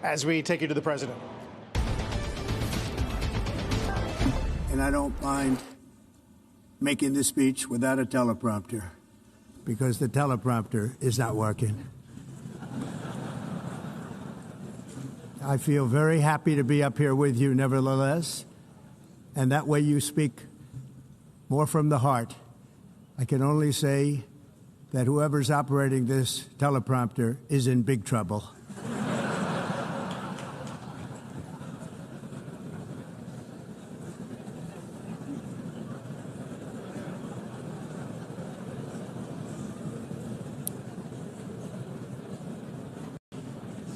as we take you to the president. And I don't mind making this speech without a teleprompter, because the teleprompter is not working. I feel very happy to be up here with you, nevertheless, and that way you speak more from the heart. I can only say that whoever's operating this teleprompter is in big trouble.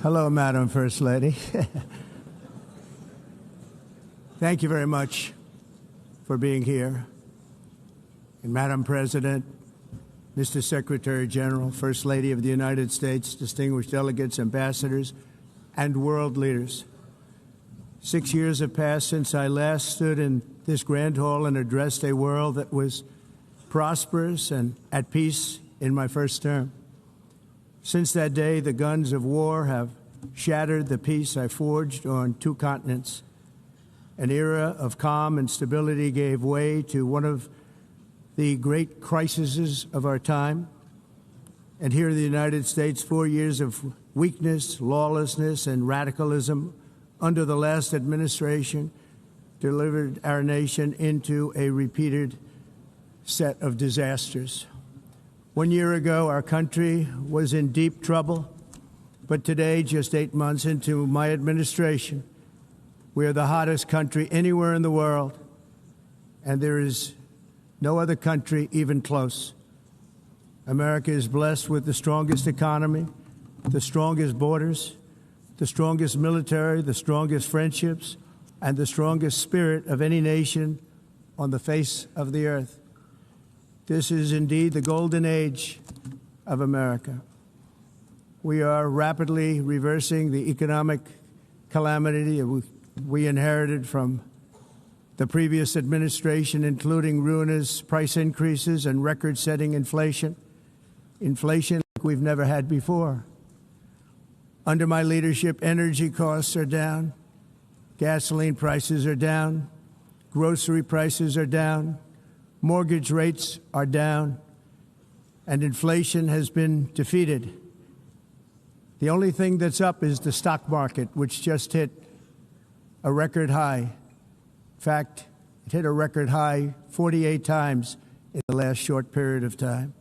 Hello, Madam First Lady. Thank you very much for being here. And Madam President, Mr. Secretary General, First Lady of the United States, distinguished delegates, ambassadors, and world leaders. 6 years have passed since I last stood in this grand hall and addressed a world that was prosperous and at peace in my first term. Since that day, the guns of war have shattered the peace I forged on 2 continents. An era of calm and stability gave way to one of the great crises of our time. And here in the United States, 4 years of weakness, lawlessness, and radicalism under the last administration delivered our nation into a repeated set of disasters. 1 year ago, our country was in deep trouble, but today, just 8 months into my administration, we are the hottest country anywhere in the world, and there is no other country even close. America is blessed with the strongest economy, the strongest borders, the strongest military, the strongest friendships, and the strongest spirit of any nation on the face of the earth. This is indeed the golden age of America. We are rapidly reversing the economic calamity we inherited from the previous administration, including ruinous price increases and record-setting inflation like we've never had before. Under my leadership, energy costs are down, gasoline prices are down, grocery prices are down, mortgage rates are down, and inflation has been defeated. The only thing that's up is the stock market, which just hit a record high. In fact, it hit a record high 48 times in the last short period of time.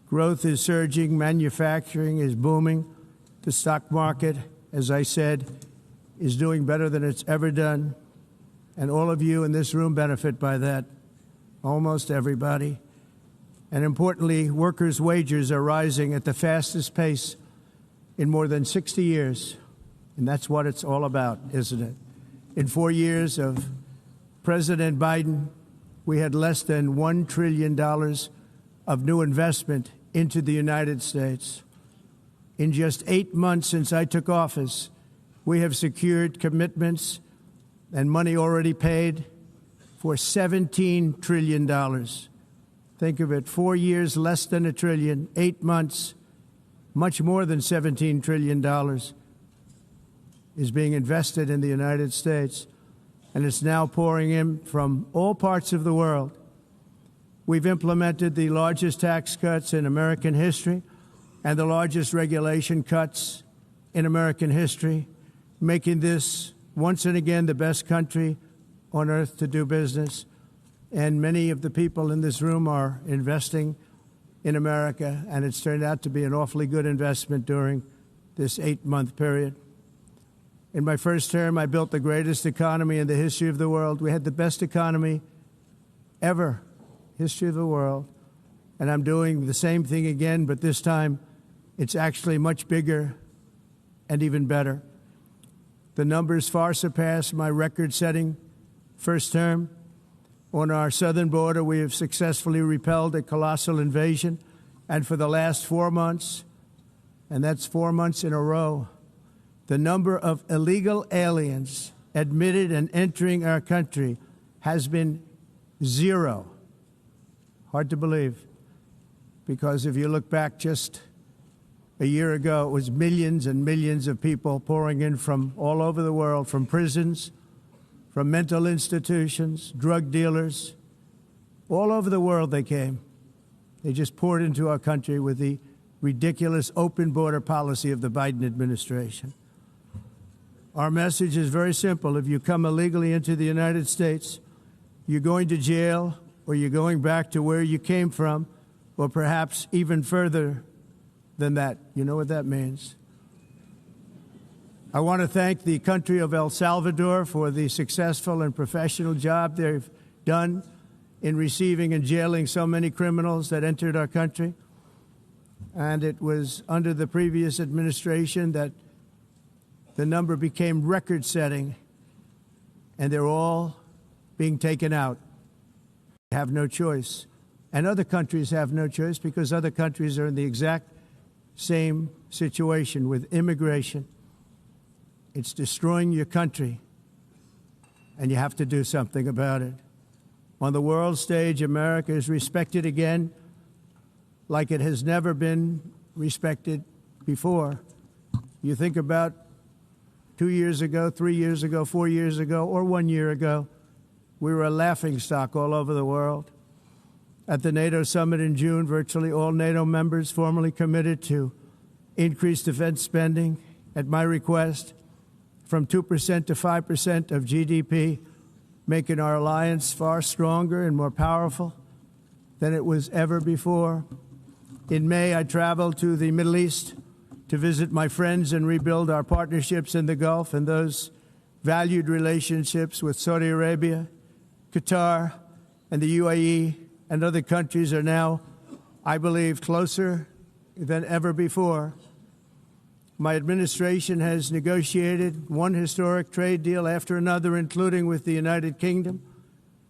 Growth is surging, manufacturing is booming. The stock market, as I said, is doing better than it's ever done. And all of you in this room benefit by that. Almost everybody. And importantly, workers' wages are rising at the fastest pace in more than 60 years. And that's what it's all about, isn't it? In 4 years of President Biden, we had less than $1 trillion of new investment into the United States. In just 8 months since I took office, we have secured commitments and money already paid for $17 trillion. Think of it, 4 years, less than $1 trillion, 8 months, much more than $17 trillion is being invested in the United States, and it's now pouring in from all parts of the world. We've implemented the largest tax cuts in American history and the largest regulation cuts in American history, making this once and again the best country on earth to do business. And many of the people in this room are investing in America, and it's turned out to be an awfully good investment during this 8-month period. In my first term, I built the greatest economy in the history of the world. We had the best economy ever, history of the world. And I'm doing the same thing again, but this time it's actually much bigger and even better. The numbers far surpass my record-setting first term. On our southern border, we have successfully repelled a colossal invasion. And for the last 4 months, and that's 4 months in a row, the number of illegal aliens admitted and entering our country has been 0. Hard to believe, because if you look back just A year ago, it was millions and millions of people pouring in from all over the world, from prisons, from mental institutions, drug dealers. All over the world they came. They just poured into our country with the ridiculous open border policy of the Biden administration. Our message is very simple. If you come illegally into the United States, you're going to jail, or you're going back to where you came from, or perhaps even further than that. You know what that means. I want to thank the country of El Salvador for the successful and professional job they've done in receiving and jailing so many criminals that entered our country. And it was under the previous administration that the number became record-setting, and they're all being taken out. They have no choice. And other countries have no choice because other countries are in the exact same situation with immigration. It's destroying your country, and you have to do something about it. On the world stage, America is respected again like it has never been respected before. You think about 2 years ago, 3 years ago, 4 years ago, or 1 year ago, we were a laughingstock all over the world. At the NATO summit in June, virtually all NATO members formally committed to increase defense spending at my request from 2% to 5% of GDP, making our alliance far stronger and more powerful than it was ever before. In May, I traveled to the Middle East to visit my friends and rebuild our partnerships in the Gulf and those valued relationships with Saudi Arabia, Qatar, and the UAE and other countries are now, I believe, closer than ever before. My administration has negotiated one historic trade deal after another, including with the United Kingdom,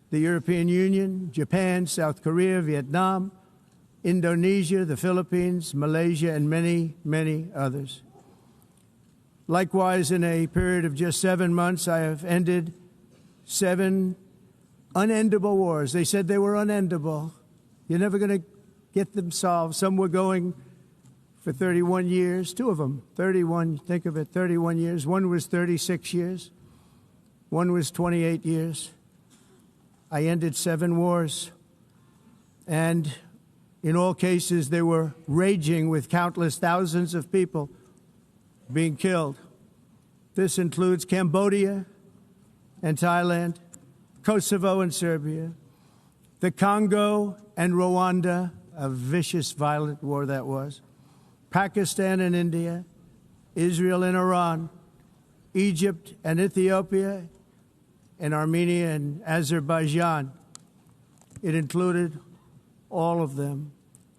the European Union, Japan, South Korea, Vietnam, Indonesia, the Philippines, Malaysia, and many, many others. Likewise, in a period of just 7 months, I have ended 7 unendable wars. They said they were unendable. You're never going to get them solved. Some were going for 31 years, 2 of them, 31, think of it, 31 years. One was 36 years. One was 28 years. I ended 7 wars. And in all cases, they were raging with countless thousands of people being killed. This includes Cambodia and Thailand, Kosovo and Serbia, the Congo and Rwanda, a vicious, violent war that was, Pakistan and India, Israel and Iran, Egypt and Ethiopia, and Armenia and Azerbaijan. It included all of them.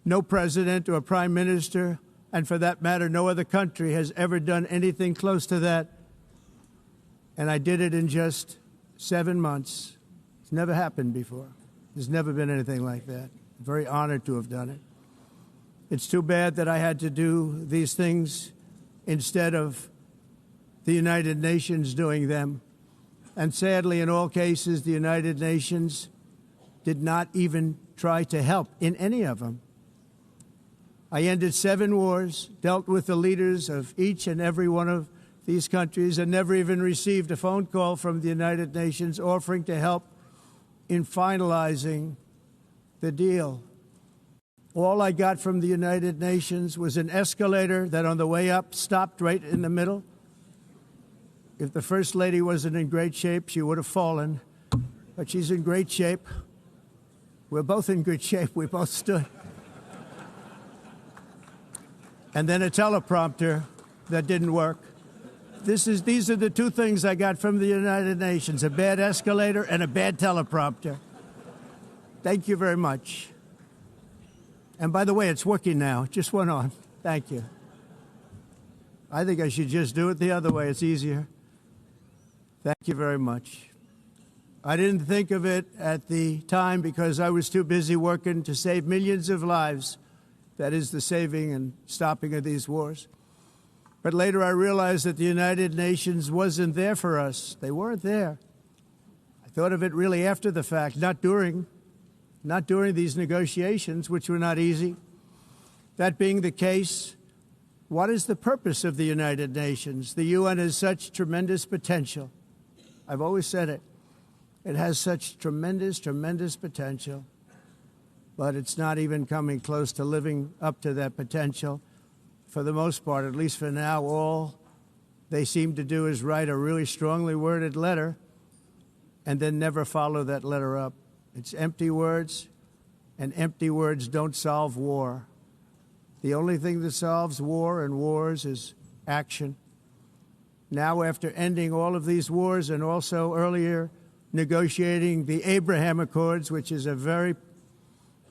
No president or prime minister, and for that matter, no other country has ever done anything close to that. And I did it in just 7 months. It's never happened before. There's never been anything like that. I'm very honored to have done it. It's too bad that I had to do these things instead of the United Nations doing them. And sadly, in all cases, the United Nations did not even try to help in any of them. I ended 7 wars, dealt with the leaders of each and every one of these countries, and never even received a phone call from the United Nations offering to help in finalizing the deal. All I got from the United Nations was an escalator that on the way up stopped right in the middle. If the First Lady wasn't in great shape, she would have fallen. But she's in great shape. We're both in good shape. We both stood. And then a teleprompter that didn't work. These are the 2 things I got from the United Nations, a bad escalator and a bad teleprompter. Thank you very much. And by the way, it's working now. It just went on. Thank you. I think I should just do it the other way. It's easier. Thank you very much. I didn't think of it at the time because I was too busy working to save millions of lives. That is the saving and stopping of these wars. But later I realized that the United Nations wasn't there for us. They weren't there. I thought of it really after the fact, not during these negotiations, which were not easy. That being the case, what is the purpose of the United Nations? The UN has such tremendous potential. I've always said it. It has such tremendous, tremendous potential, but it's not even coming close to living up to that potential. For the most part, at least for now, all they seem to do is write a really strongly worded letter and then never follow that letter up. It's empty words, and empty words don't solve war. The only thing that solves war and wars is action. Now, after ending all of these wars and also earlier negotiating the Abraham Accords, which is a very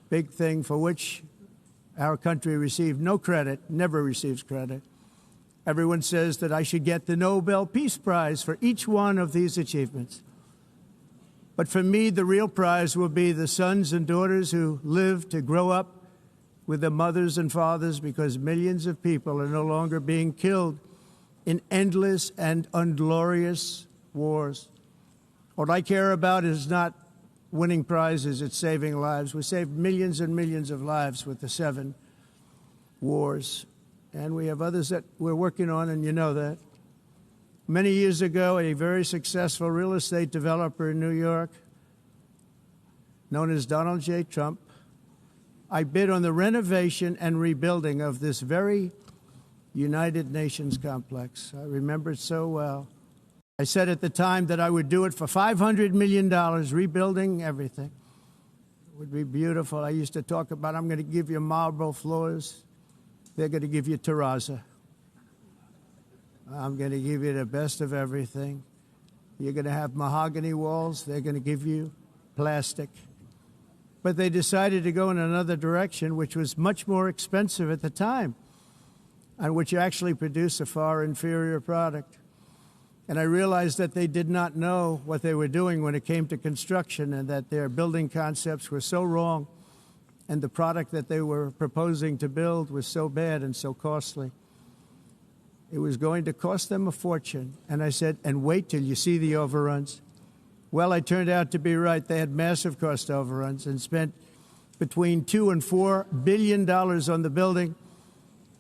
big thing for which our country received no credit, never receives credit. Everyone says that I should get the Nobel Peace Prize for each one of these achievements. But for me, the real prize will be the sons and daughters who live to grow up with the mothers and fathers, because millions of people are no longer being killed in endless and unglorious wars. What I care about is not winning prizes, it's saving lives. We saved millions and millions of lives with the 7 wars. And we have others that we're working on, and you know that. Many years ago, a very successful real estate developer in New York, known as Donald J. Trump, I bid on the renovation and rebuilding of this very United Nations complex. I remember it so well. I said at the time that I would do it for $500 million, rebuilding everything. It would be beautiful. I used to talk about, I'm going to give you marble floors. They're going to give you terrazzo. I'm going to give you the best of everything. You're going to have mahogany walls. They're going to give you plastic. But they decided to go in another direction, which was much more expensive at the time, and which actually produced a far inferior product. And I realized that they did not know what they were doing when it came to construction, and that their building concepts were so wrong, and the product that they were proposing to build was so bad and so costly. It was going to cost them a fortune. And I said, and wait till you see the overruns. Well, I turned out to be right. They had massive cost overruns and spent between $2 and $4 billion on the building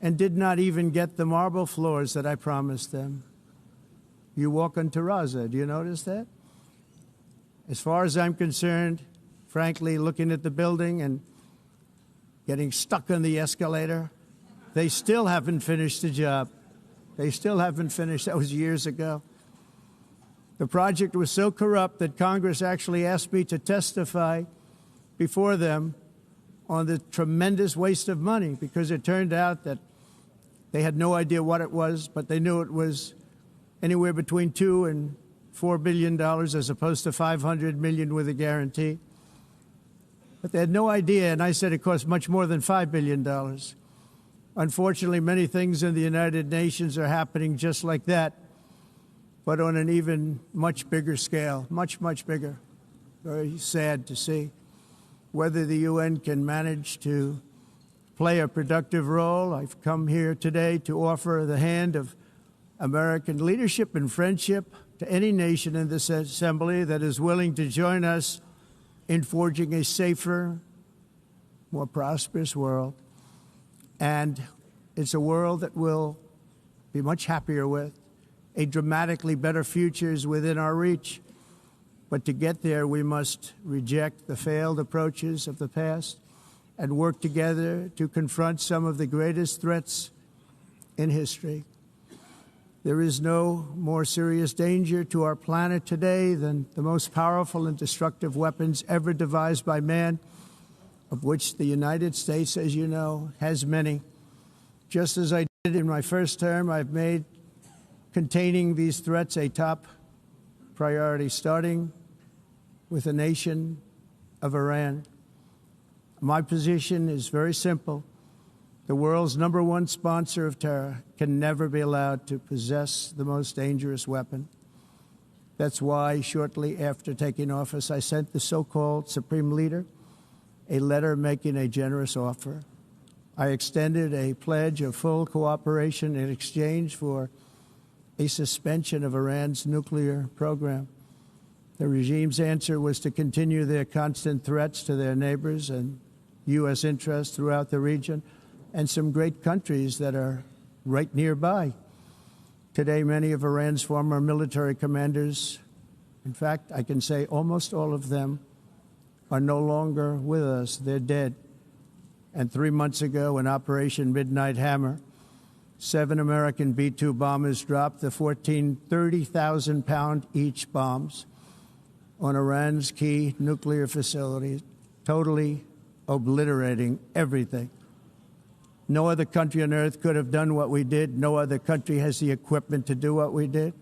and did not even get the marble floors that I promised them. You walk on terrazzo. Do you notice that? As far as I'm concerned, frankly, looking at the building and getting stuck on the escalator, they still haven't finished the job. They still haven't finished. That was years ago. The project was so corrupt that Congress actually asked me to testify before them on the tremendous waste of money, because it turned out that they had no idea what it was, but they knew it was anywhere between $2 and $4 billion as opposed to $500 million with a guarantee. But they had no idea, and I said it cost much more than $5 billion. Unfortunately, many things in the United Nations are happening just like that, but on an even much bigger scale, much, much bigger. Very sad to see. Whether the UN can manage to play a productive role, I've come here today to offer the hand of American leadership and friendship to any nation in this assembly that is willing to join us in forging a safer, more prosperous world. And it's a world that we'll be much happier with. A dramatically better future is within our reach. But to get there, we must reject the failed approaches of the past and work together to confront some of the greatest threats in history. There is no more serious danger to our planet today than the most powerful and destructive weapons ever devised by man, of which the United States, as you know, has many. Just as I did in my first term, I've made containing these threats a top priority, starting with the nation of Iran. My position is very simple. The world's #1 sponsor of terror can never be allowed to possess the most dangerous weapon. That's why, shortly after taking office, I sent the so-called Supreme Leader a letter making a generous offer. I extended a pledge of full cooperation in exchange for a suspension of Iran's nuclear program. The regime's answer was to continue their constant threats to their neighbors and U.S. interests throughout the region, and some great countries that are right nearby. Today, many of Iran's former military commanders, in fact, I can say almost all of them, are no longer with us. They're dead. And 3 months ago, in Operation Midnight Hammer, 7 American B-2 bombers dropped the 14 30,000-pound each bombs on Iran's key nuclear facilities, totally obliterating everything. No other country on earth could have done what we did. No other country has the equipment to do what we did.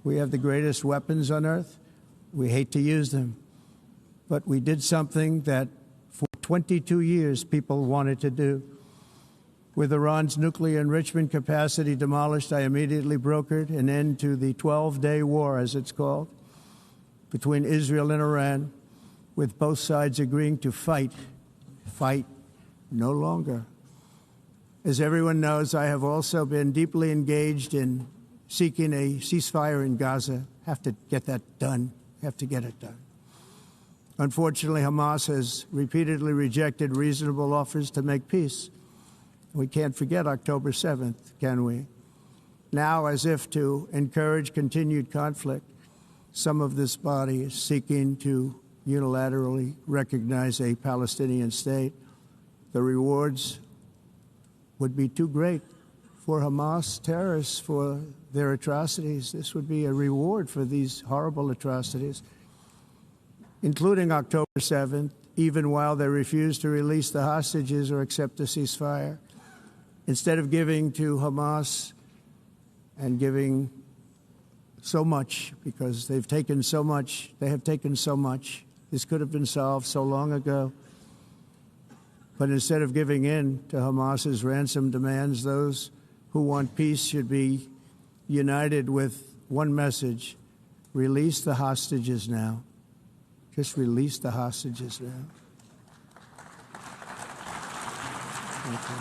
We have the greatest weapons on earth. We hate to use them. But we did something that for 22 years people wanted to do. With Iran's nuclear enrichment capacity demolished, I immediately brokered an end to the 12-day war, as it's called, between Israel and Iran, with both sides agreeing to fight no longer. As everyone knows, I have also been deeply engaged in seeking a ceasefire in Gaza. Have to get that done. Have to get it done. Unfortunately, Hamas has repeatedly rejected reasonable offers to make peace. We can't forget October 7th, can we? Now, as if to encourage continued conflict, some of this body is seeking to unilaterally recognize a Palestinian state. The rewards would be too great for Hamas terrorists for their atrocities. This would be a reward for these horrible atrocities, including October 7th, even while they refuse to release the hostages or accept a ceasefire. Instead of giving to Hamas and giving so much, because they've taken so much, they have taken so much. This could have been solved so long ago. But instead of giving in to Hamas's ransom demands, those who want peace should be united with one message: release the hostages now. Just release the hostages now. Thank you.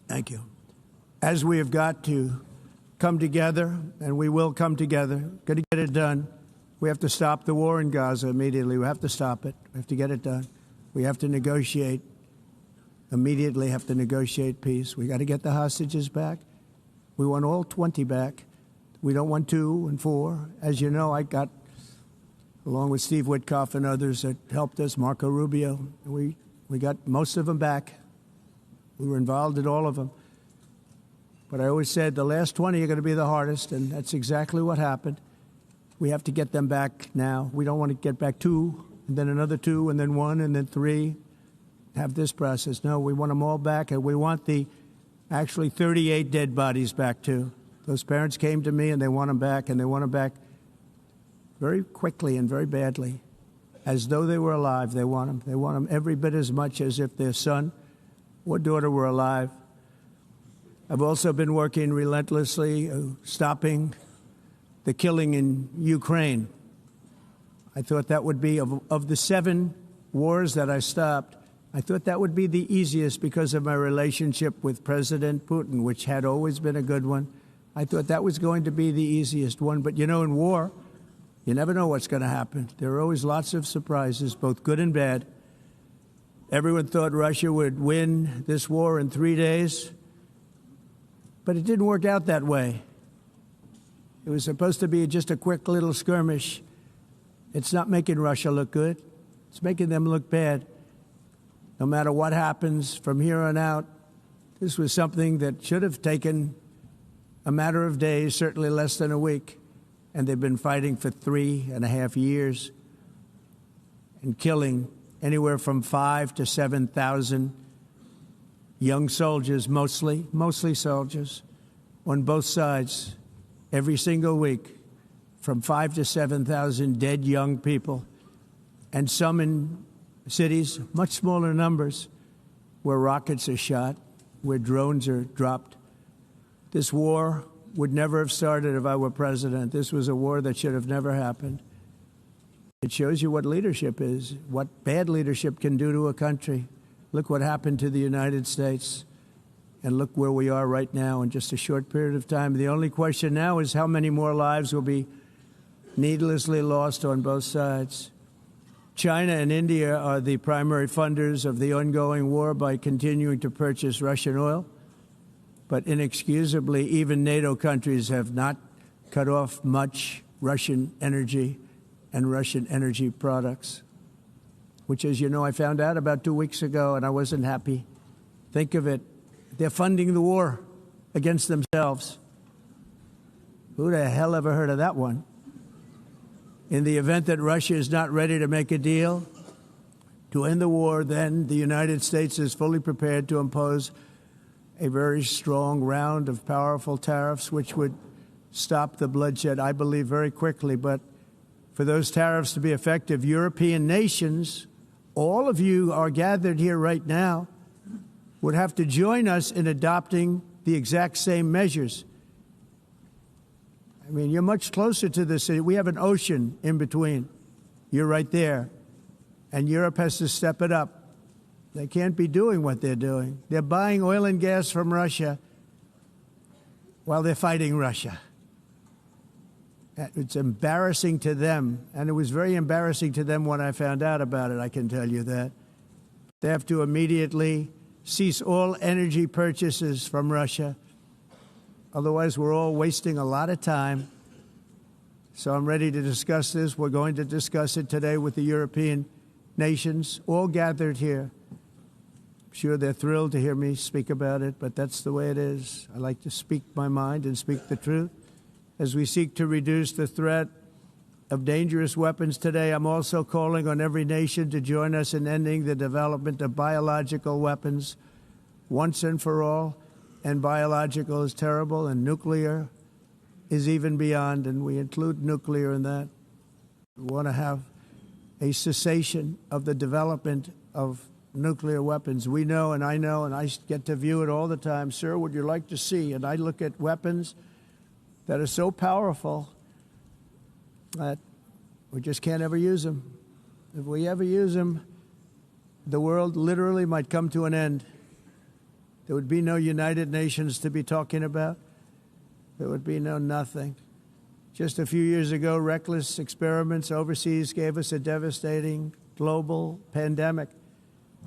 Thank you. As we have got to come together, and we will come together, got to get it done. We have to stop the war in Gaza immediately. We have to stop it. We have to get it done. We have to negotiate, immediately have to negotiate peace. We got to get the hostages back. We want all 20 back. We don't want 2 and 4. As you know, I got, along with Steve Witkoff and others that helped us, Marco Rubio, we got most of them back. We were involved in all of them. But I always said the last 20 are going to be the hardest, and that's exactly what happened. We have to get them back now. We don't want to get back 2, and then another 2, and then 1, and then 3. Have this process. No, we want them all back, and we want the actually 38 dead bodies back, too. Those parents came to me, and they want them back, and they want them back very quickly and very badly. As though they were alive, they want them. They want them every bit as much as if their son or daughter were alive. I've also been working relentlessly, stopping the killing in Ukraine. I thought that would be, of the 7 wars that I stopped, I thought that would be the easiest because of my relationship with President Putin, which had always been a good one. I thought that was going to be the easiest one. But, you know, in war, you never know what's going to happen. There are always lots of surprises, both good and bad. Everyone thought Russia would win this war in 3 days. But it didn't work out that way. It was supposed to be just a quick little skirmish. It's not making Russia look good. It's making them look bad. No matter what happens from here on out, this was something that should have taken a matter of days, certainly less than a week. And they've been fighting for 3.5 years and killing anywhere from 5,000 to 7,000 young soldiers, mostly soldiers, on both sides, every single week, from 5,000 to 7,000 dead young people, and some in cities, much smaller numbers, where rockets are shot, where drones are dropped. This war would never have started if I were president. This was a war that should have never happened. It shows you what leadership is, what bad leadership can do to a country. Look what happened to the United States, and look where we are right now in just a short period of time. The only question now is how many more lives will be needlessly lost on both sides. China and India are the primary funders of the ongoing war by continuing to purchase Russian oil. But inexcusably, even NATO countries have not cut off much Russian energy and Russian energy products, which, as you know, I found out about 2 weeks ago, and I wasn't happy. Think of it. They're funding the war against themselves. Who the hell ever heard of that one? In the event that Russia is not ready to make a deal to end the war, then the United States is fully prepared to impose a very strong round of powerful tariffs, which would stop the bloodshed, I believe, very quickly. But for those tariffs to be effective, European nations, all of you are gathered here right now, would have to join us in adopting the exact same measures. I mean, you're much closer to this. We have an ocean in between. You're right there. And Europe has to step it up. They can't be doing what they're doing. They're buying oil and gas from Russia while they're fighting Russia. It's embarrassing to them. And it was very embarrassing to them when I found out about it, I can tell you that. They have to immediately cease all energy purchases from Russia. Otherwise, we're all wasting a lot of time. So I'm ready to discuss this. We're going to discuss it today with the European nations, all gathered here. I'm sure they're thrilled to hear me speak about it, but that's the way it is. I like to speak my mind and speak the truth. As we seek to reduce the threat of dangerous weapons today, I'm also calling on every nation to join us in ending the development of biological weapons once and for all. And biological is terrible, and nuclear is even beyond, and we include nuclear in that. We want to have a cessation of the development of nuclear weapons. We know, and I get to view it all the time. Sir, would you like to see? And I look at weapons that are so powerful that we just can't ever use them. If we ever use them, the world literally might come to an end. There would be no United Nations to be talking about. There would be no nothing. Just a few years ago, reckless experiments overseas gave us a devastating global pandemic.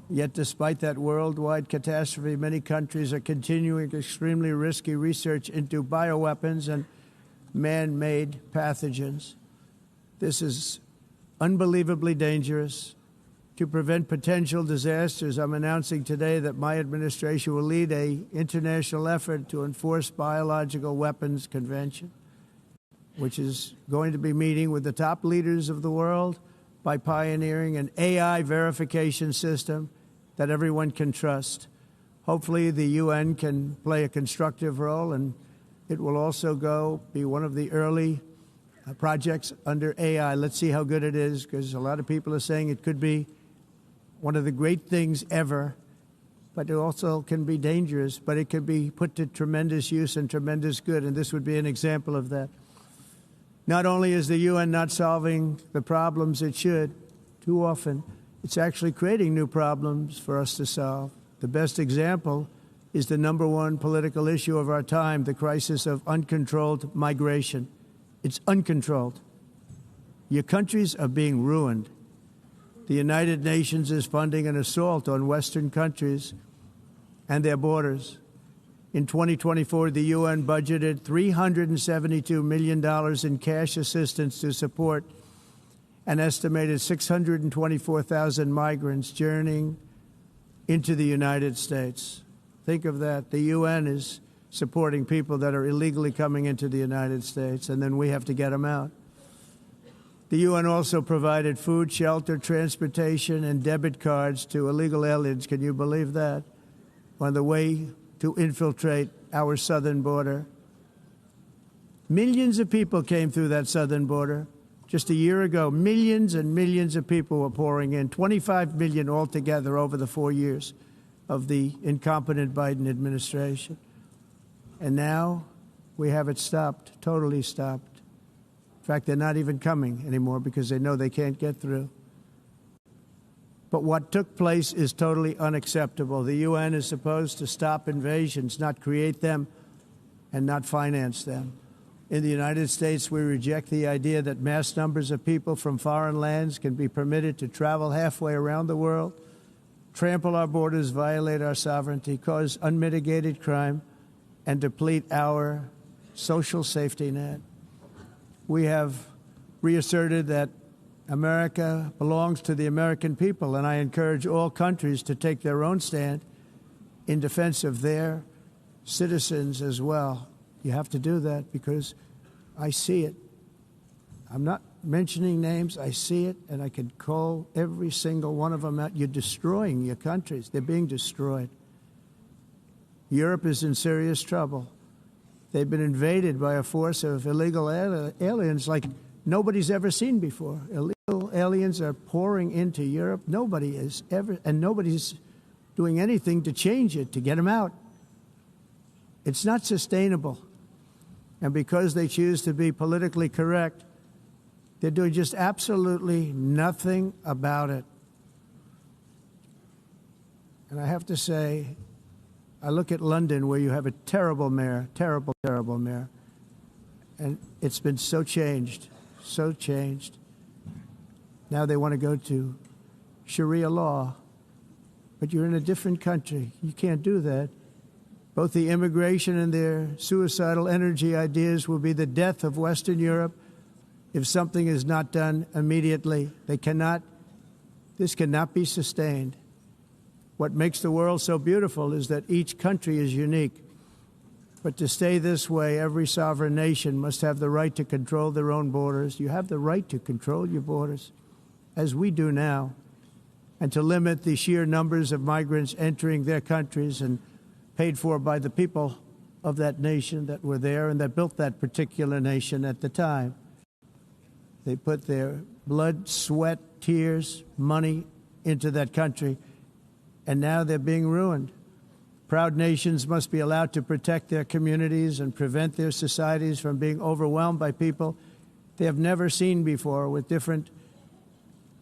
Yet despite that worldwide catastrophe, many countries are continuing extremely risky research into bioweapons and man-made pathogens. This is unbelievably dangerous. To prevent potential disasters, I'm announcing today that my administration will lead an international effort to enforce biological weapons convention, which is going to be meeting with the top leaders of the world by pioneering an AI verification system that everyone can trust. Hopefully, the UN can play a constructive role, and it will also be one of the early projects under AI. Let's see how good it is, because a lot of people are saying it could be one of the great things ever, but it also can be dangerous, but it can be put to tremendous use and tremendous good, and this would be an example of that. Not only is the UN not solving the problems it should, too often, it's actually creating new problems for us to solve. The best example is the #1 political issue of our time, the crisis of uncontrolled migration. It's uncontrolled. Your countries are being ruined. The United Nations is funding an assault on Western countries and their borders. In 2024, the UN budgeted $372 million in cash assistance to support an estimated 624,000 migrants journeying into the United States. Think of that. The UN is supporting people that are illegally coming into the United States, and then we have to get them out. The UN also provided food, shelter, transportation, and debit cards to illegal aliens. Can you believe that? On the way to infiltrate our southern border. Millions of people came through that southern border. Just a year ago, millions and millions of people were pouring in, 25 million altogether over the 4 years of the incompetent Biden administration. And now we have it stopped, totally stopped. In fact, they're not even coming anymore because they know they can't get through. But what took place is totally unacceptable. The UN is supposed to stop invasions, not create them and not finance them. In the United States, we reject the idea that mass numbers of people from foreign lands can be permitted to travel halfway around the world, trample our borders, violate our sovereignty, cause unmitigated crime, and deplete our social safety net. We have reasserted that America belongs to the American people, and I encourage all countries to take their own stand in defense of their citizens as well. You have to do that because I see it. I'm not mentioning names. I see it, and I could call every single one of them out. You're destroying your countries. They're being destroyed. Europe is in serious trouble. They've been invaded by a force of illegal aliens like nobody's ever seen before. Illegal aliens are pouring into Europe. Nobody is ever, and nobody's doing anything to change it, to get them out. It's not sustainable. And because they choose to be politically correct, they're doing just absolutely nothing about it. And I have to say, I look at London, where you have a terrible mayor, terrible, terrible mayor, and it's been so changed, so changed. Now they want to go to Sharia law, but you're in a different country. You can't do that. Both the immigration and their suicidal energy ideas will be the death of Western Europe if something is not done immediately. This cannot be sustained. What makes the world so beautiful is that each country is unique. But to stay this way, every sovereign nation must have the right to control their own borders. You have the right to control your borders, as we do now, and to limit the sheer numbers of migrants entering their countries and paid for by the people of that nation that were there and that built that particular nation at the time. They put their blood, sweat, tears, money into that country, and now they're being ruined. Proud nations must be allowed to protect their communities and prevent their societies from being overwhelmed by people they have never seen before, with different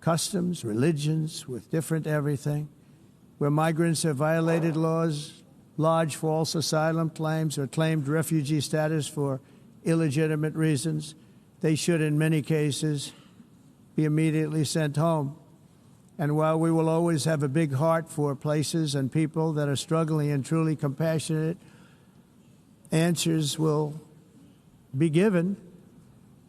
customs, religions, with different everything. Where migrants have violated laws, lodged false asylum claims, or claimed refugee status for illegitimate reasons, they should, in many cases, be immediately sent home. And while we will always have a big heart for places and people that are struggling and truly compassionate, answers will be given.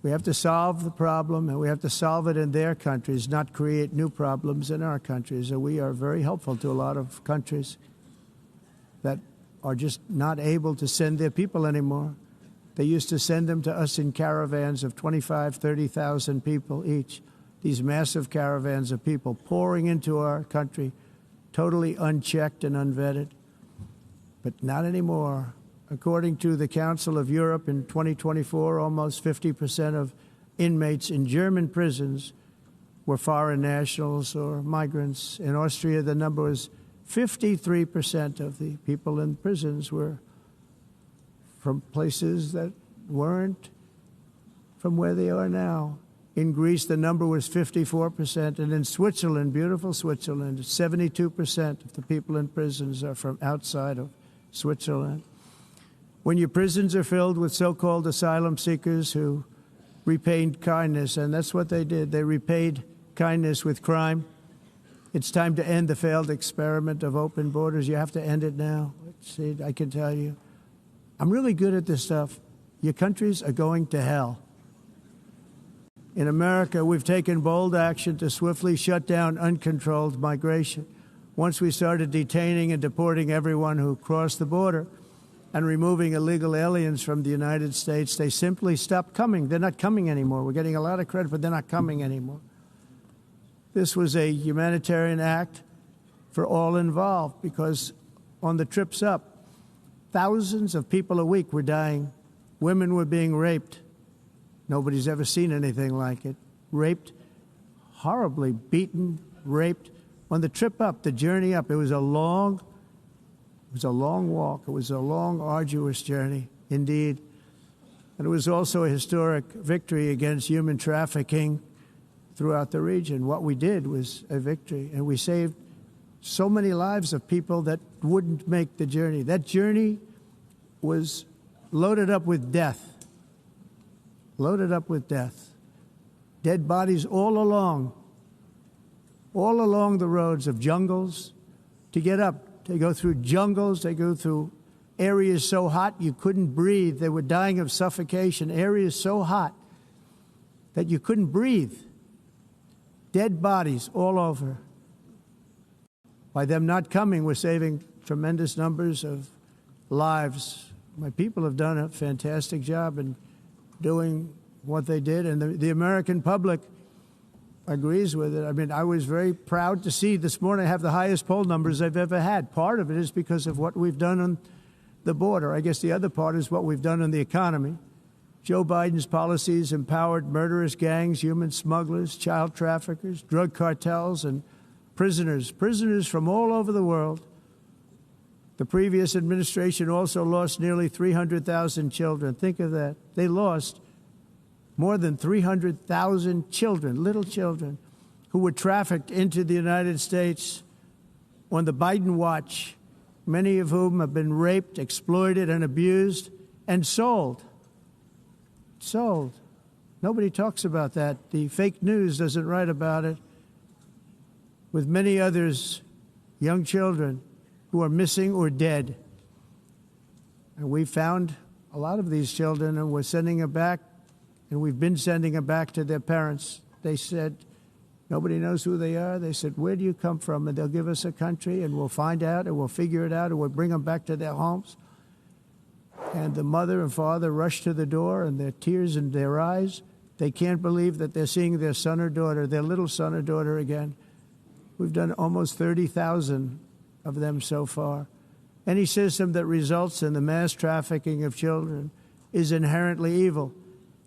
We have to solve the problem, and we have to solve it in their countries, not create new problems in our countries. And we are very helpful to a lot of countries that are just not able to send their people anymore. They used to send them to us in caravans of 25,000, 30,000 people each. These massive caravans of people pouring into our country, totally unchecked and unvetted. But not anymore. According to the Council of Europe, in 2024, almost 50% of inmates in German prisons were foreign nationals or migrants. In Austria, the number was 53% of the people in prisons were from places that weren't from where they are now. In Greece, the number was 54%, and in Switzerland, beautiful Switzerland, 72% of the people in prisons are from outside of Switzerland. When your prisons are filled with so-called asylum seekers who repaid kindness, and that's what they did, they repaid kindness with crime, it's time to end the failed experiment of open borders. You have to end it now. See, I can tell you. I'm really good at this stuff. Your countries are going to hell. In America, we've taken bold action to swiftly shut down uncontrolled migration. Once we started detaining and deporting everyone who crossed the border and removing illegal aliens from the United States, they simply stopped coming. They're not coming anymore. We're getting a lot of credit, but they're not coming anymore. This was a humanitarian act for all involved, because on the trips up, thousands of people a week were dying. Women were being raped. Nobody's ever seen anything like it. Raped, horribly beaten, raped. On the trip up, the journey up, it was a long walk. It was a long, arduous journey, indeed. And it was also a historic victory against human trafficking throughout the region. What we did was a victory, and we saved so many lives of people that wouldn't make the journey. That journey was loaded up with death. loaded up with death. Dead bodies all along the roads of jungles to get up. They go through jungles, they go through areas so hot you couldn't breathe. They were dying of suffocation, areas so hot that you couldn't breathe. Dead bodies all over. By them not coming, we're saving tremendous numbers of lives. My people have done a fantastic job in doing what they did, and the American public agrees with it. I mean, I was very proud to see this morning I have the highest poll numbers I've ever had. Part of it is because of what we've done on the border. I guess the other part is what we've done on the economy. Joe Biden's policies empowered murderous gangs, human smugglers, child traffickers, drug cartels, and prisoners from all over the world. The previous administration also lost nearly 300,000 children. Think of that. They lost more than 300,000 children, little children, who were trafficked into the United States on the Biden watch, many of whom have been raped, exploited, and abused, and sold. Sold. Nobody talks about that. The fake news doesn't write about it. With many others, young children who are missing or dead. And we found a lot of these children, and we're sending them back, and we've been sending them back to their parents. They said, nobody knows who they are. They said, where do you come from? And they'll give us a country, and we'll find out, and we'll figure it out, and we'll bring them back to their homes. And the mother and father rush to the door, and their tears in their eyes. They can't believe that they're seeing their son or daughter, their little son or daughter again. We've done almost 30,000 of them so far. Any system that results in the mass trafficking of children is inherently evil.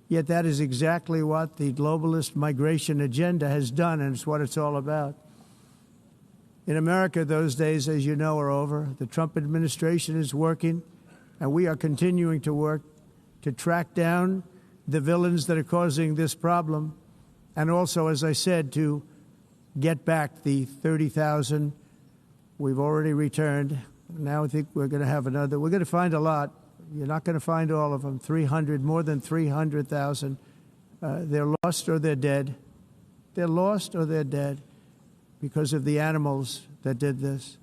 Yet that is exactly what the globalist migration agenda has done, and it's what it's all about. In America, those days, as you know, are over. The Trump administration is working, and we are continuing to work to track down the villains that are causing this problem, and also, as I said, to get back the 30,000 we've already returned. Now I think we're going to have another. We're going to find a lot. You're not going to find all of them. 300, more than 300,000. They're lost or they're dead. They're lost or they're dead because of the animals that did this.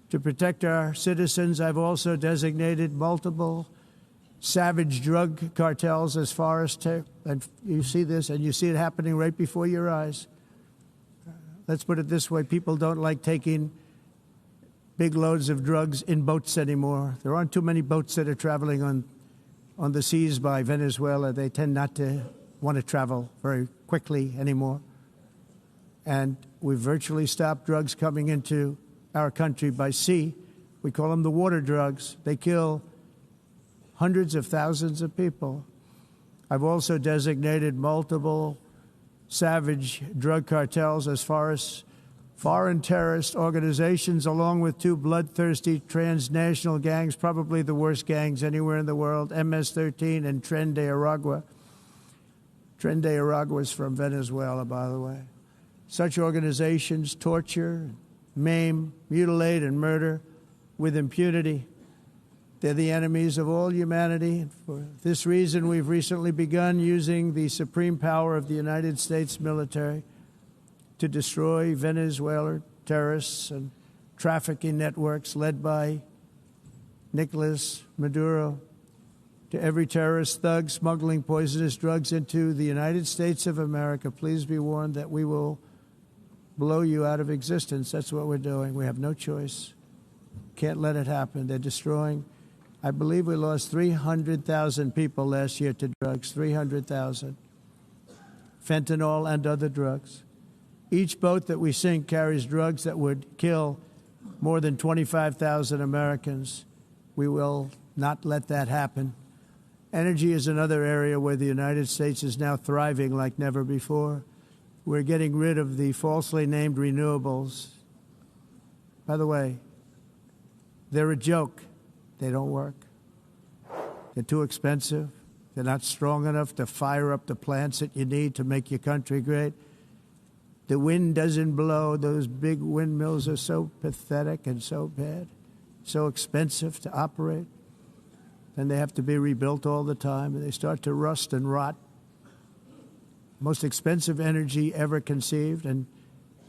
To protect our citizens, I've also designated multiple savage drug cartels as far as and you see this, and you see it happening right before your eyes. Let's put it this way. People don't like taking big loads of drugs in boats anymore. There aren't too many boats that are traveling on the seas by Venezuela. They tend not to want to travel very quickly anymore. And we've virtually stopped drugs coming into our country by sea. We call them the water drugs. They kill hundreds of thousands of people. I've also designated multiple savage drug cartels as far as foreign terrorist organizations, along with two bloodthirsty transnational gangs, probably the worst gangs anywhere in the world, MS-13 and Tren de Aragua. Tren de Aragua is from Venezuela, by the way. Such organizations torture, maim, mutilate, and murder with impunity. They're the enemies of all humanity. For this reason, we've recently begun using the supreme power of the United States military to destroy Venezuelan terrorists and trafficking networks led by Nicolas Maduro. To every terrorist thug smuggling poisonous drugs into the United States of America, please be warned that we will blow you out of existence. That's what we're doing. We have no choice. Can't let it happen. They're destroying. I believe we lost 300,000 people last year to drugs, 300,000. Fentanyl and other drugs. Each boat that we sink carries drugs that would kill more than 25,000 Americans. We will not let that happen. Energy is another area where the United States is now thriving like never before. We're getting rid of the falsely named renewables. By the way, they're a joke. They don't work. They're too expensive. They're not strong enough to fire up the plants that you need to make your country great. The wind doesn't blow. Those big windmills are so pathetic and so bad, so expensive to operate. And they have to be rebuilt all the time, and they start to rust and rot. most expensive energy ever conceived, and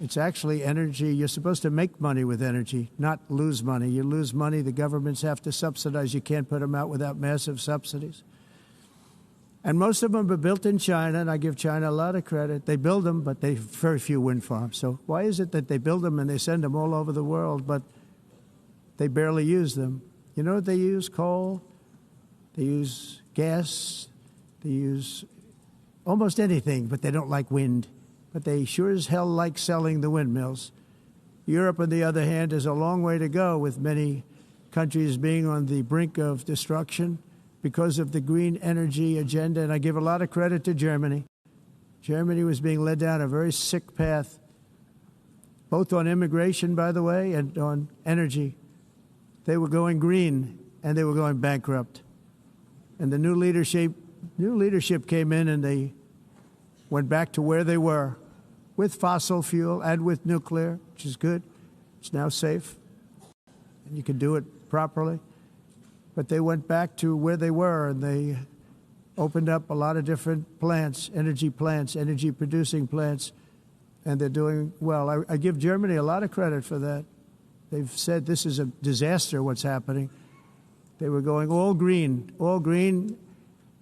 it's actually energy. You're supposed to make money with energy, not lose money. You lose money, the governments have to subsidize. You can't put them out without massive subsidies. And most of them are built in China, and I give China a lot of credit. They build them, but they have very few wind farms. So why is it that they build them and they send them all over the world, but they barely use them? You know what they use? Coal. They use gas. They use almost anything, but they don't like wind. But they sure as hell like selling the windmills. Europe, on the other hand, has a long way to go, with many countries being on the brink of destruction because of the green energy agenda. And I give a lot of credit to Germany. Germany was being led down a very sick path, both on immigration, by the way, and on energy. They were going green, and they were going bankrupt. And the new leadership came in, and they went back to where they were, with fossil fuel and with nuclear, which is good. It's now safe, and you can do it properly. But they went back to where they were, and they opened up a lot of different plants, energy-producing plants, and they're doing well. I give Germany a lot of credit for that. They've said this is a disaster, what's happening. They were going all green. All green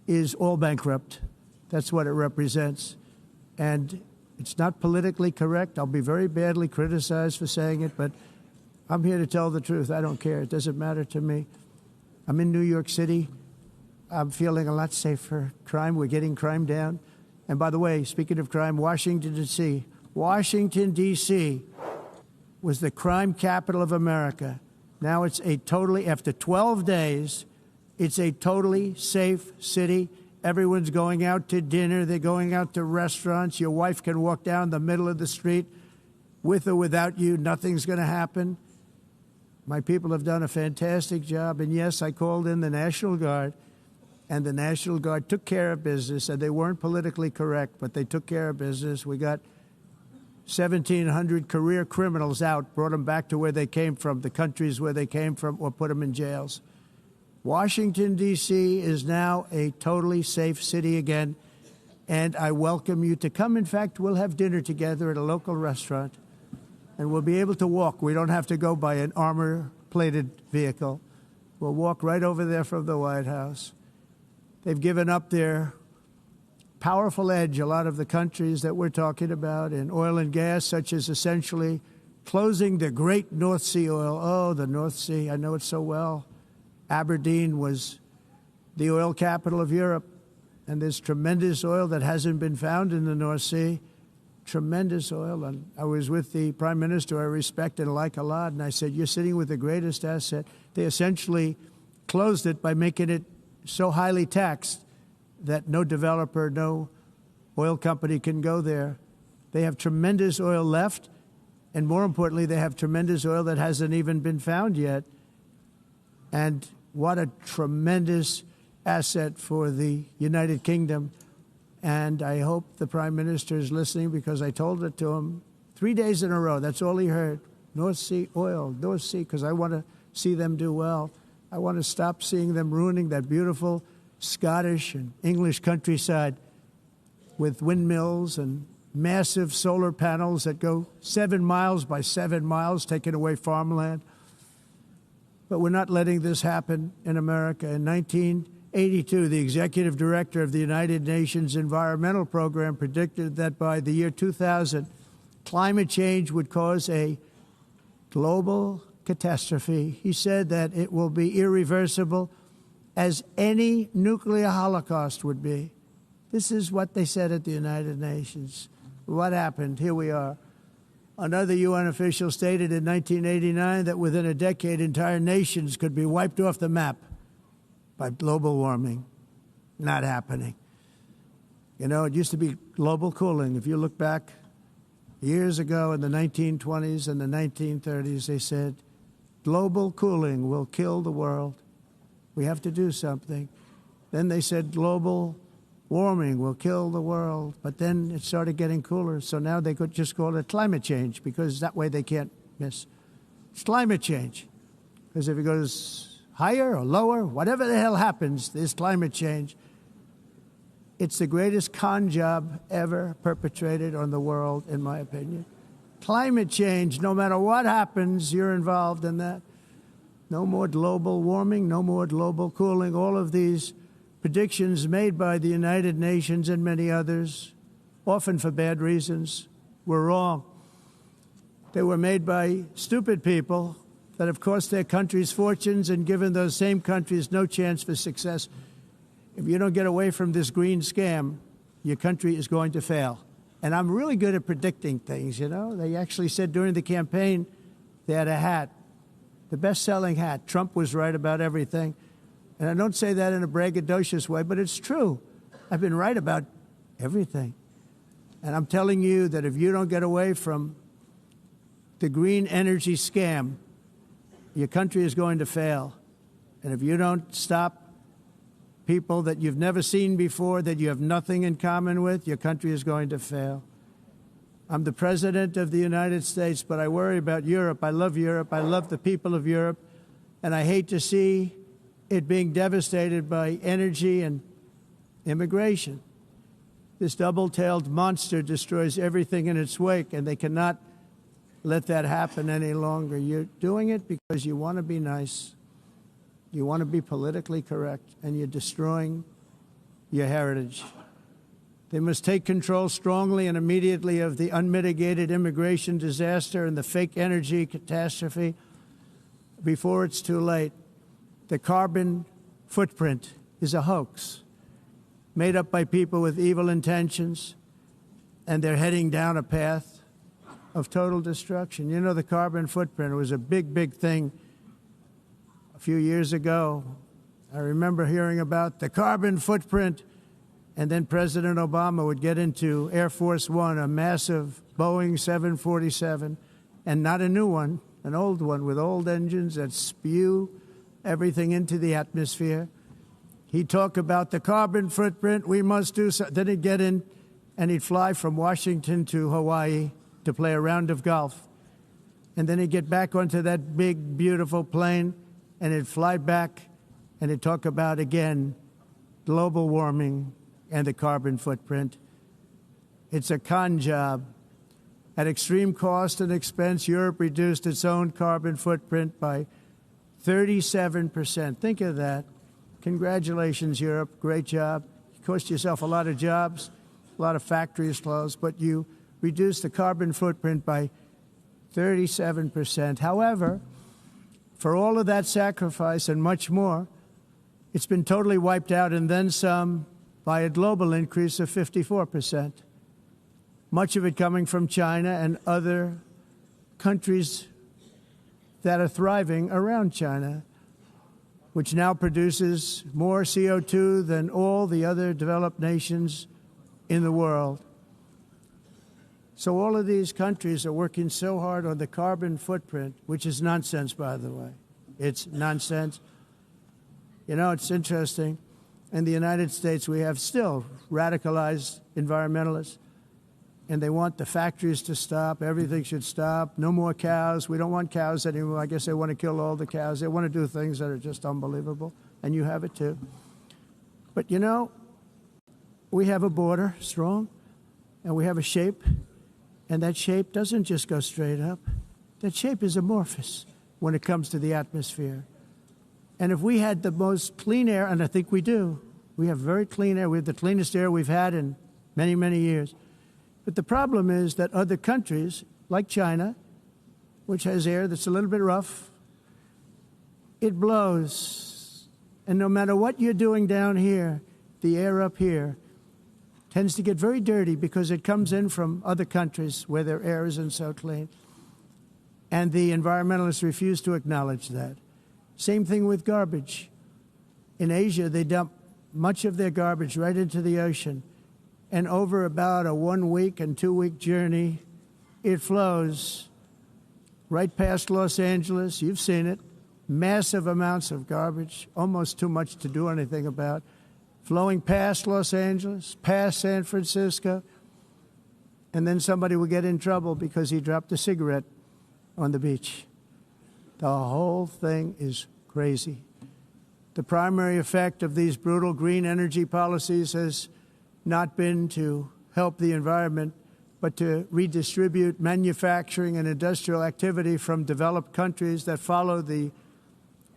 is all bankrupt. That's what it represents. And it's not politically correct. I'll be very badly criticized for saying it, but I'm here to tell the truth. I don't care. It doesn't matter to me. I'm in New York City. I'm feeling a lot safer. Crime, we're getting crime down. And by the way, speaking of crime, Washington, D.C. Washington, D.C. was the crime capital of America. Now it's after 12 days, it's a totally safe city. Everyone's going out to dinner. They're going out to restaurants. Your wife can walk down the middle of the street with or without you. Nothing's going to happen. My people have done a fantastic job. And yes, I called in the National Guard, and the National Guard took care of business. And they weren't politically correct, but they took care of business. We got 1,700 career criminals out, brought them back to where they came from, the countries where they came from, or put them in jails. Washington, D.C. is now a totally safe city again, and I welcome you to come. In fact, we'll have dinner together at a local restaurant, and we'll be able to walk. We don't have to go by an armor-plated vehicle. We'll walk right over there from the White House. They've given up their powerful edge, a lot of the countries that we're talking about, in oil and gas, such as essentially closing the great North Sea oil. Oh, the North Sea, I know it so well. Aberdeen was the oil capital of Europe, and there's tremendous oil that hasn't been found in the North Sea. Tremendous oil. And I was with the Prime Minister I respect and like a lot, and I said, you're sitting with the greatest asset. They essentially closed it by making it so highly taxed that no developer, no oil company can go there. They have tremendous oil left, and more importantly, they have tremendous oil that hasn't even been found yet. And what a tremendous asset for the United Kingdom. And I hope the Prime Minister is listening, because I told it to him 3 days in a row. That's all he heard. North Sea oil, North Sea, because I want to see them do well. I want to stop seeing them ruining that beautiful Scottish and English countryside with windmills and massive solar panels that go 7 miles by 7 miles, taking away farmland. But we're not letting this happen in America. In 1982, the executive director of the United Nations Environmental Program predicted that by the year 2000, climate change would cause a global catastrophe. He said that it will be irreversible, as any nuclear holocaust would be. This is what they said at the United Nations. What happened? Here we are. Another UN official stated in 1989 that within a decade, entire nations could be wiped off the map by global warming. Not happening. You know, it used to be global cooling. If you look back years ago in the 1920s and the 1930s, they said, global cooling will kill the world. We have to do something. Then they said global warming will kill the world. But then it started getting cooler. So now they could just call it climate change, because that way they can't miss. It's climate change. Because if it goes higher or lower, whatever the hell happens, there's climate change. It's the greatest con job ever perpetrated on the world, in my opinion. Climate change, no matter what happens, you're involved in that. No more global warming, no more global cooling. All of these predictions made by the United Nations and many others, often for bad reasons, were wrong. They were made by stupid people that have cost their countries fortunes and given those same countries no chance for success. If you don't get away from this green scam, your country is going to fail. And I'm really good at predicting things, you know. They actually said during the campaign they had a hat, the best-selling hat. Trump was right about everything. And I don't say that in a braggadocious way, but it's true. I've been right about everything. And I'm telling you that if you don't get away from the green energy scam, your country is going to fail. And if you don't stop people that you've never seen before, that you have nothing in common with, your country is going to fail. I'm the president of the United States, but I worry about Europe. I love Europe. I love the people of Europe. And I hate to see it being devastated by energy and immigration. This double-tailed monster destroys everything in its wake, and they cannot let that happen any longer. You're doing it because you want to be nice. You want to be politically correct, and you're destroying your heritage. They must take control strongly and immediately of the unmitigated immigration disaster and the fake energy catastrophe before it's too late. The carbon footprint is a hoax made up by people with evil intentions, and they're heading down a path of total destruction. You know, the carbon footprint was a big, big thing a few years ago. I remember hearing about the carbon footprint, and then President Obama would get into Air Force One, a massive Boeing 747, and not a new one, an old one with old engines that spew everything into the atmosphere. He'd talk about the carbon footprint, we must do so. Then he'd get in and he'd fly from Washington to Hawaii to play a round of golf. And then he'd get back onto that big, beautiful plane and he'd fly back and he'd talk about, again, global warming and the carbon footprint. It's a con job. At extreme cost and expense, Europe reduced its own carbon footprint by 37%. Think of that. Congratulations, Europe. Great job. You cost yourself a lot of jobs, a lot of factories closed, but you reduced the carbon footprint by 37%. However, for all of that sacrifice and much more, it's been totally wiped out and then some by a global increase of 54%. Much of it coming from China and other countries that are thriving around China, which now produces more CO2 than all the other developed nations in the world. So all of these countries are working so hard on the carbon footprint, which is nonsense, by the way. It's nonsense. You know, it's interesting. In the United States, we have still radicalized environmentalists, and they want the factories to stop. Everything should stop. No more cows. We don't want cows anymore. I guess they want to kill all the cows. They want to do things that are just unbelievable, and you have it too. But, you know, we have a border, strong, and we have a shape, and that shape doesn't just go straight up. That shape is amorphous when it comes to the atmosphere. And if we had the most clean air, and I think we do, we have very clean air. We have the cleanest air we've had in many, many years. But the problem is that other countries, like China, which has air that's a little bit rough, it blows. And no matter what you're doing down here, the air up here tends to get very dirty because it comes in from other countries where their air isn't so clean. And the environmentalists refuse to acknowledge that. Same thing with garbage. In Asia, they dump much of their garbage right into the ocean. And over about a 1 week and 2 week journey, it flows right past Los Angeles. You've seen it. Massive amounts of garbage, almost too much to do anything about, flowing past Los Angeles, past San Francisco. And then somebody will get in trouble because he dropped a cigarette on the beach. The whole thing is crazy. The primary effect of these brutal green energy policies has not been to help the environment, but to redistribute manufacturing and industrial activity from developed countries that follow the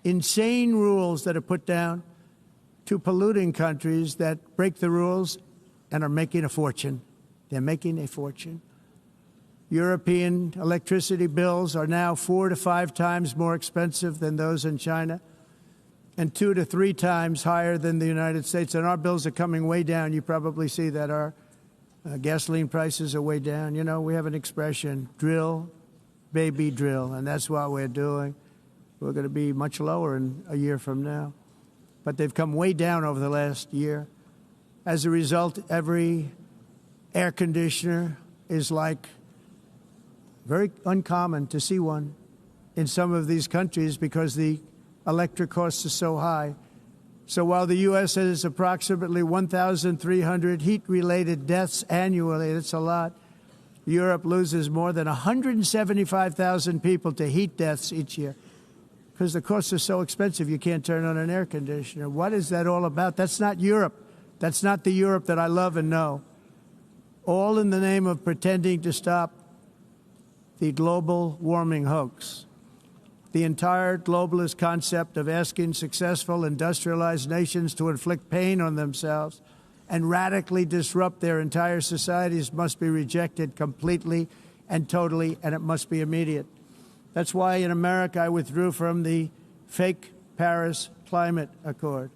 insane rules that are put down to polluting countries that break the rules and are making a fortune. They're making a fortune. European electricity bills are now 4 to 5 times more expensive than those in China and 2 to 3 times higher than the United States. And our bills are coming way down. You probably see that our gasoline prices are way down. You know, we have an expression, drill, baby, drill, and that's what we're doing. We're going to be much lower in a year from now. But they've come way down over the last year. As a result, every air conditioner is like very uncommon to see one in some of these countries because the electric costs are so high. So while the U.S. has approximately 1,300 heat-related deaths annually, that's a lot, Europe loses more than 175,000 people to heat deaths each year because the costs are so expensive you can't turn on an air conditioner. What is that all about? That's not Europe. That's not the Europe that I love and know. All in the name of pretending to stop the global warming hoax. The entire globalist concept of asking successful industrialized nations to inflict pain on themselves and radically disrupt their entire societies must be rejected completely and totally, and it must be immediate. That's why in America I withdrew from the fake Paris Climate Accord,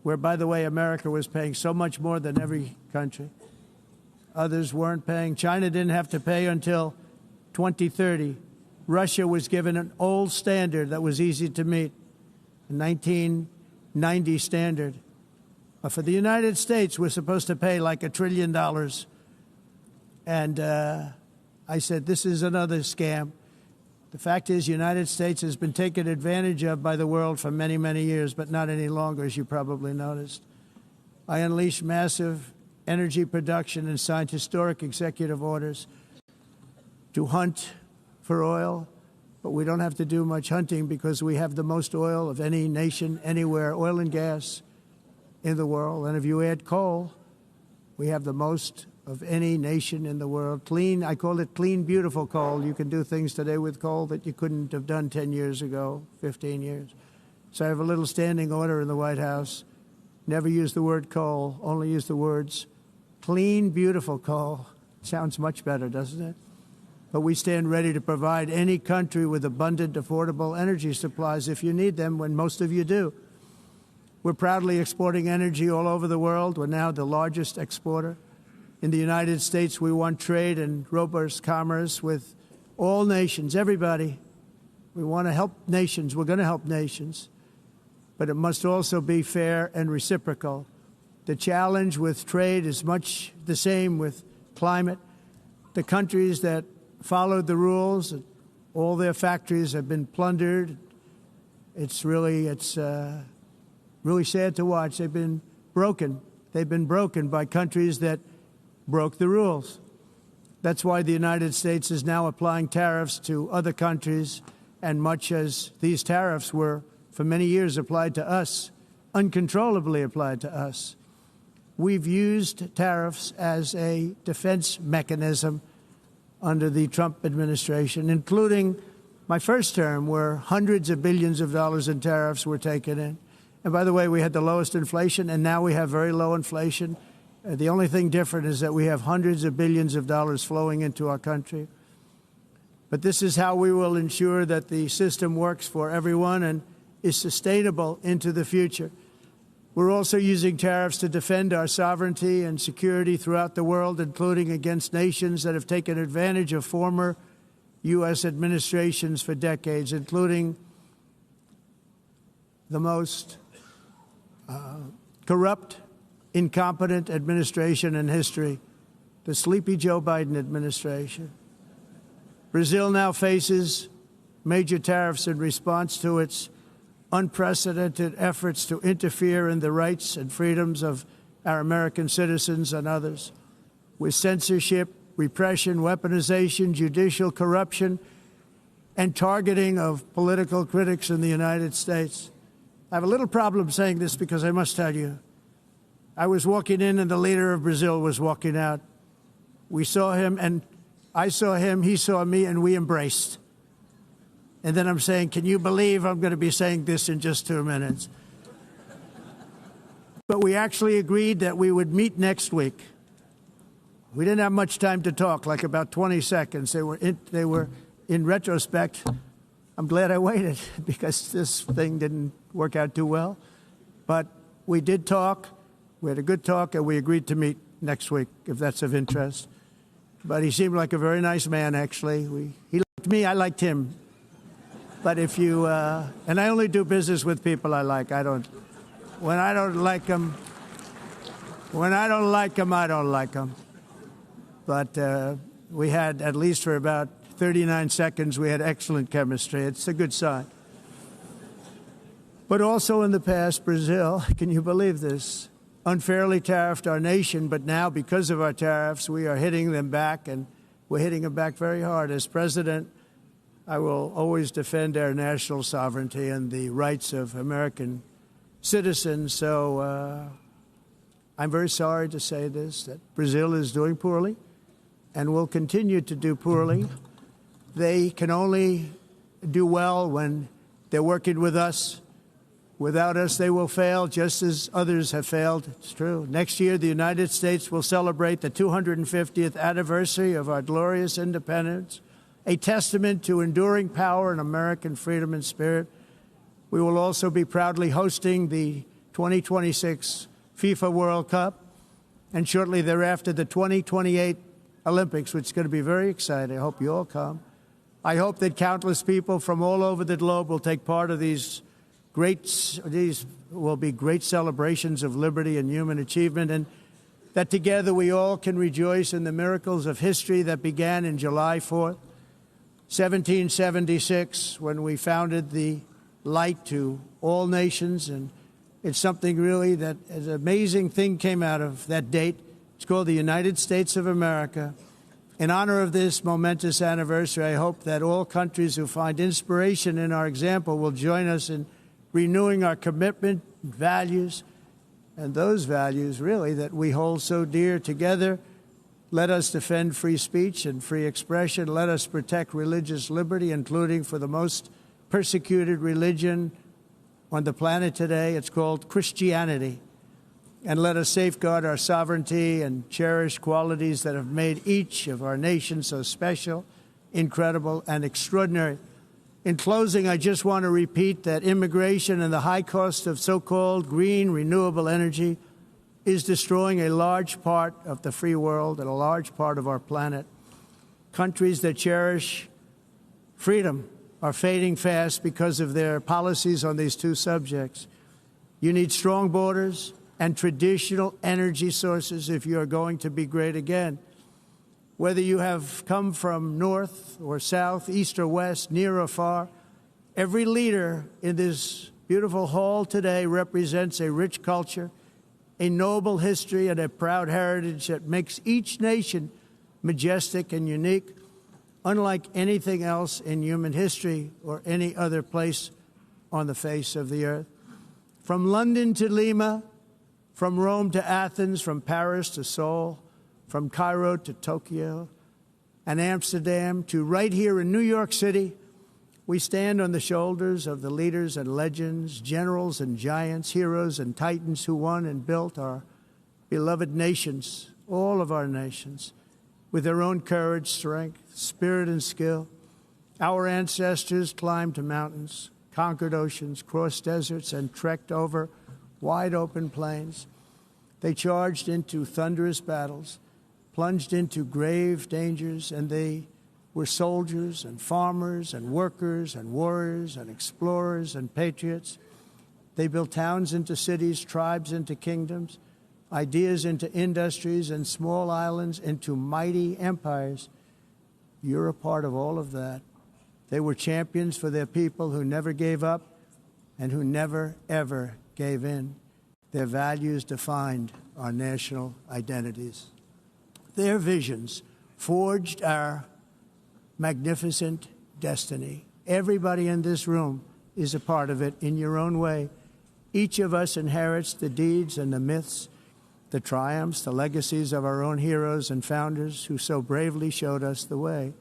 where, by the way, America was paying so much more than every country. Others weren't paying. China didn't have to pay until 2030. Russia was given an old standard that was easy to meet, a 1990 standard. But for the United States, we're supposed to pay like $1 trillion. And I said, this is another scam. The fact is, the United States has been taken advantage of by the world for many, many years, but not any longer, as you probably noticed. I unleashed massive energy production and signed historic executive orders to hunt for oil, but we don't have to do much hunting because we have the most oil of any nation anywhere, oil and gas in the world. And if you add coal, we have the most of any nation in the world. Clean, I call it clean, beautiful coal. You can do things today with coal that you couldn't have done 10 years ago, 15 years. So I have a little standing order in the White House. Never use the word coal, only use the words clean, beautiful coal. Sounds much better, doesn't it? But we stand ready to provide any country with abundant, affordable energy supplies if you need them, when most of you do. We're proudly exporting energy all over the world. We're now the largest exporter. In the United States, we want trade and robust commerce with all nations, everybody. We want to help nations. We're going to help nations. But it must also be fair and reciprocal. The challenge with trade is much the same with climate. The countries that followed the rules, all their factories have been plundered. It's really sad to watch. They've been broken. They've been broken by countries that broke the rules. That's why the United States is now applying tariffs to other countries, and much as these tariffs were for many years applied to us, uncontrollably applied to us. We've used tariffs as a defense mechanism under the Trump administration, including my first term, where hundreds of billions of dollars in tariffs were taken in. And by the way, we had the lowest inflation, and now we have very low inflation. The only thing different is that we have hundreds of billions of dollars flowing into our country. But this is how we will ensure that the system works for everyone and is sustainable into the future. We're also using tariffs to defend our sovereignty and security throughout the world, including against nations that have taken advantage of former U.S. administrations for decades, including the most corrupt, incompetent administration in history, the sleepy Joe Biden administration. Brazil now faces major tariffs in response to its unprecedented efforts to interfere in the rights and freedoms of our American citizens and others, with censorship, repression, weaponization, judicial corruption, and targeting of political critics in the United States. I have a little problem saying this because I must tell you, I was walking in, and the leader of Brazil was walking out. We saw him, and I saw him, he saw me, and we embraced. And then I'm saying, can you believe I'm going to be saying this in just 2 minutes? But we actually agreed that we would meet next week. We didn't have much time to talk, like about 20 seconds. They were, in retrospect, I'm glad I waited because this thing didn't work out too well. But we did talk. We had a good talk, and we agreed to meet next week, if that's of interest. But he seemed like a very nice man, actually. He liked me, I liked him. But if you, and I only do business with people I like. When I don't like them, I don't like them. But we had, at least for about 39 seconds, we had excellent chemistry. It's a good sign. But also in the past, Brazil, can you believe this, unfairly tariffed our nation, but now because of our tariffs, we are hitting them back, and we're hitting them back very hard. As president, I will always defend our national sovereignty and the rights of American citizens. So I'm very sorry to say this, that Brazil is doing poorly and will continue to do poorly. They can only do well when they're working with us. Without us, they will fail, just as others have failed. It's true. Next year, the United States will celebrate the 250th anniversary of our glorious independence, a testament to enduring power and American freedom and spirit. We will also be proudly hosting the 2026 FIFA World Cup, and shortly thereafter, the 2028 Olympics, which is going to be very exciting. I hope you all come. I hope that countless people from all over the globe will take part of these will be great celebrations of liberty and human achievement, and that together we all can rejoice in the miracles of history that began in July 4th, 1776, when we founded the light to all nations. And it's something really that an amazing thing came out of that date. It's called the United States of America. In honor of this momentous anniversary, I hope that all countries who find inspiration in our example will join us in renewing our commitment, values, and those values, really, that we hold so dear. Together, let us defend free speech and free expression. Let us protect religious liberty, including for the most persecuted religion on the planet today. It's called Christianity. And let us safeguard our sovereignty and cherish qualities that have made each of our nations so special, incredible, and extraordinary. In closing, I just want to repeat that immigration and the high cost of so-called green renewable energy is destroying a large part of the free world and a large part of our planet. Countries that cherish freedom are fading fast because of their policies on these two subjects. You need strong borders and traditional energy sources if you are going to be great again. Whether you have come from north or south, east or west, near or far, every leader in this beautiful hall today represents a rich culture, a noble history, and a proud heritage that makes each nation majestic and unique, unlike anything else in human history or any other place on the face of the earth. From London to Lima, from Rome to Athens, from Paris to Seoul, from Cairo to Tokyo and Amsterdam to right here in New York City, we stand on the shoulders of the leaders and legends, generals and giants, heroes and titans who won and built our beloved nations, all of our nations, with their own courage, strength, spirit, and skill. Our ancestors climbed mountains, conquered oceans, crossed deserts, and trekked over wide open plains. They charged into thunderous battles, plunged into grave dangers, and they were soldiers and farmers and workers and warriors and explorers and patriots. They built towns into cities, tribes into kingdoms, ideas into industries, and small islands into mighty empires. You're a part of all of that. They were champions for their people who never gave up and who never, ever gave in. Their values defined our national identities. Their visions forged our magnificent destiny. Everybody in this room is a part of it in your own way. Each of us inherits the deeds and the myths the triumphs, the legacies of our own heroes and founders who so bravely showed us the way.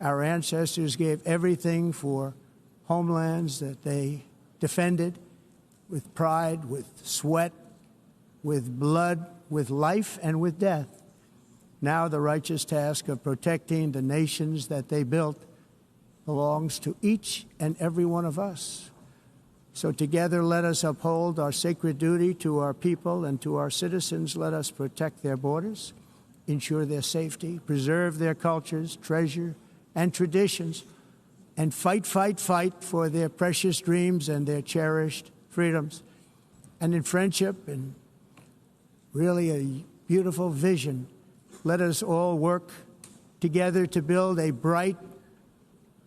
Our ancestors gave everything for homelands that they defended with pride, with sweat, with blood, with life, and with death. Now the righteous task of protecting the nations that they built belongs to each and every one of us. So together, let us uphold our sacred duty to our people and to our citizens. Let us protect their borders, ensure their safety, preserve their cultures, treasure, and traditions, and fight, fight, fight for their precious dreams and their cherished freedoms. And in friendship and really a beautiful vision, let us all work together to build a bright,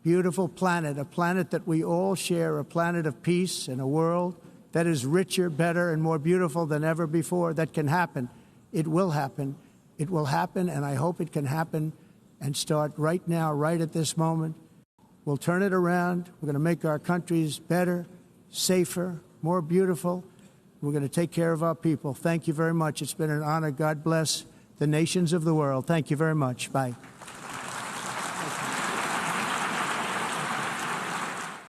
beautiful planet, a planet that we all share, a planet of peace and a world that is richer, better, and more beautiful than ever before. That can happen. It will happen. It will happen, and I hope it can happen and start right now, right at this moment. We'll turn it around. We're going to make our countries better, safer, more beautiful. We're going to take care of our people. Thank you very much. It's been an honor. God bless the nations of the world. Thank you very much. Bye.